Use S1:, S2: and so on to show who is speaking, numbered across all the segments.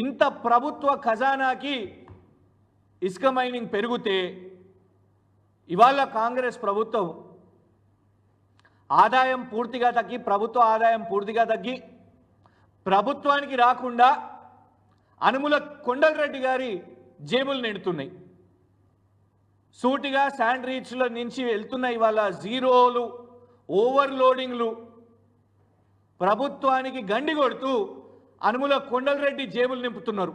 S1: ఇంత ప్రభుత్వ ఖజానాకి ఇసుక మైనింగ్ పెరిగితే ఇవాళ కాంగ్రెస్ ప్రభుత్వం ఆదాయం పూర్తిగా తగ్గి ప్రభుత్వ ఆదాయం పూర్తిగా తగ్గి ప్రభుత్వానికి రాకుండా అనుముల కొండలరెడ్డి గారి జేబులు నిండుతున్నాయి. సూటిగా శాండ్ రీచ్ల నుంచి వెళ్తున్నాయి ఇవాళ జీరోలు, ఓవర్లోడింగ్లు. ప్రభుత్వానికి గండి కొడుతూ అనుముల కొండలరెడ్డి జేబులు నింపుతున్నారు.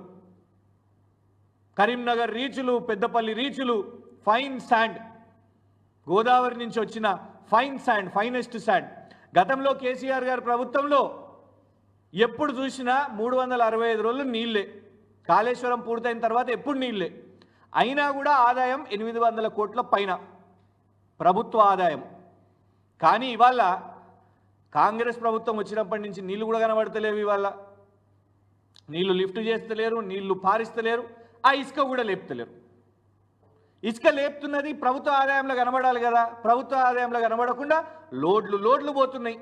S1: కరీంనగర్ రీచులు, పెద్దపల్లి రీచులు, ఫైన్ శాండ్, గోదావరి నుంచి వచ్చిన ఫైన్ శాండ్, ఫైనెస్ట్ శాండ్. గతంలో కేసీఆర్ గారి ప్రభుత్వంలో ఎప్పుడు చూసినా 365 రోజులు నీళ్ళే. కాళేశ్వరం పూర్తయిన తర్వాత ఎప్పుడు నీళ్ళే. అయినా కూడా ఆదాయం 800 కోట్ల పైన ప్రభుత్వ ఆదాయం. కానీ ఇవాళ కాంగ్రెస్ ప్రభుత్వం వచ్చినప్పటి నుంచి నీళ్లు కూడా కనబడతలేవు. ఇవాళ నీళ్లు లిఫ్ట్ చేస్తలేరు, నీళ్లు పారిస్తలేరు, ఆ ఇసుక కూడా లేపుతలేరు. ఇసుక లేపుతున్నది ప్రభుత్వ ఆదాయంలో కనబడాలి కదా. ప్రభుత్వ ఆదాయంలో కనబడకుండా లోడ్లు పోతున్నాయి.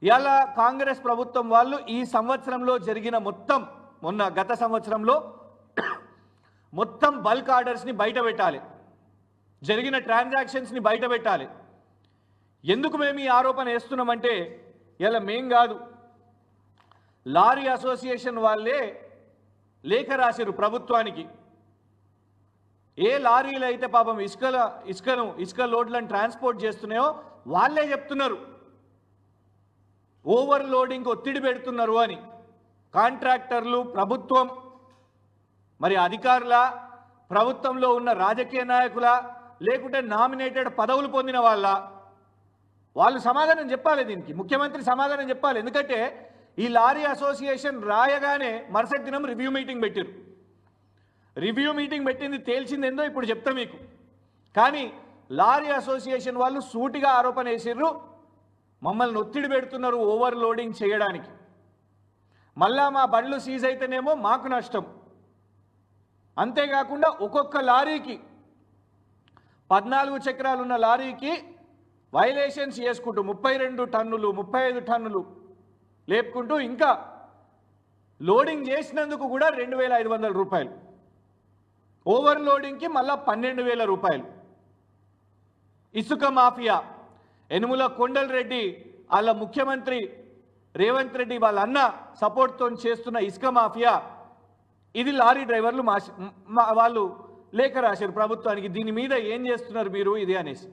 S1: ఇవాళ కాంగ్రెస్ ప్రభుత్వం వాళ్ళు ఈ సంవత్సరంలో జరిగిన గత సంవత్సరంలో మొత్తం బల్క్ ఆర్డర్స్ని బయట పెట్టాలి, జరిగిన ట్రాన్సాక్షన్స్ని బయట పెట్టాలి. ఎందుకు మేము ఈ ఆరోపణ వేస్తున్నామంటే ఇలా మేం కాదు, లారీ అసోసియేషన్ వాళ్ళే లేఖ రాశారు ప్రభుత్వానికి. ఏ లారీలు అయితే పాపం ఇసుక లోడ్లను ట్రాన్స్పోర్ట్ చేస్తున్నాయో వాళ్ళే చెప్తున్నారు ఓవర్లోడింగ్ ఒత్తిడి పెడుతున్నారు అని. కాంట్రాక్టర్లు, ప్రభుత్వం, మరి అధికారుల, ప్రభుత్వంలో ఉన్న రాజకీయ నాయకుల, లేకుంటే నామినేటెడ్ పదవులు పొందిన వాళ్ళు సమాధానం చెప్పాలి. దీనికి ముఖ్యమంత్రి సమాధానం చెప్పాలి. ఎందుకంటే ఈ లారీ అసోసియేషన్ రాయగానే మరుసటి దినం రివ్యూ మీటింగ్ పెట్టారు. రివ్యూ మీటింగ్ పెట్టింది తేల్చిందేందో ఇప్పుడు చెప్తా మీకు. కానీ లారీ అసోసియేషన్ వాళ్ళు సూటిగా ఆరోపణ వేసిర్రు, మమ్మల్ని ఒత్తిడి పెడుతున్నారు ఓవర్లోడింగ్ చేయడానికి. మళ్ళా మా బండ్లు సీజ్ అయితేనేమో మాకు నష్టం. అంతేకాకుండా ఒక్కొక్క లారీకి 14 చక్రాలు ఉన్న లారీకి వైలేషన్స్ చేసుకుంటూ 32 టన్నులు 35 టన్నులు లేపుకుంటూ ఇంకా లోడింగ్ చేసినందుకు కూడా 2,500 రూపాయలు, ఓవర్లోడింగ్కి మళ్ళా 12,000 రూపాయలు. ఇసుక మాఫియా, యనుమల కొండలరెడ్డి వాళ్ళ ముఖ్యమంత్రి రేవంత్ రెడ్డి వాళ్ళ అన్న సపోర్ట్తో చేస్తున్న ఇసుక మాఫియా, ఇది లారీ డ్రైవర్లు వాళ్ళు లేఖ రాశారు ప్రభుత్వానికి, దీని మీద ఏం చేస్తున్నారు మీరు ఇది అనేసి.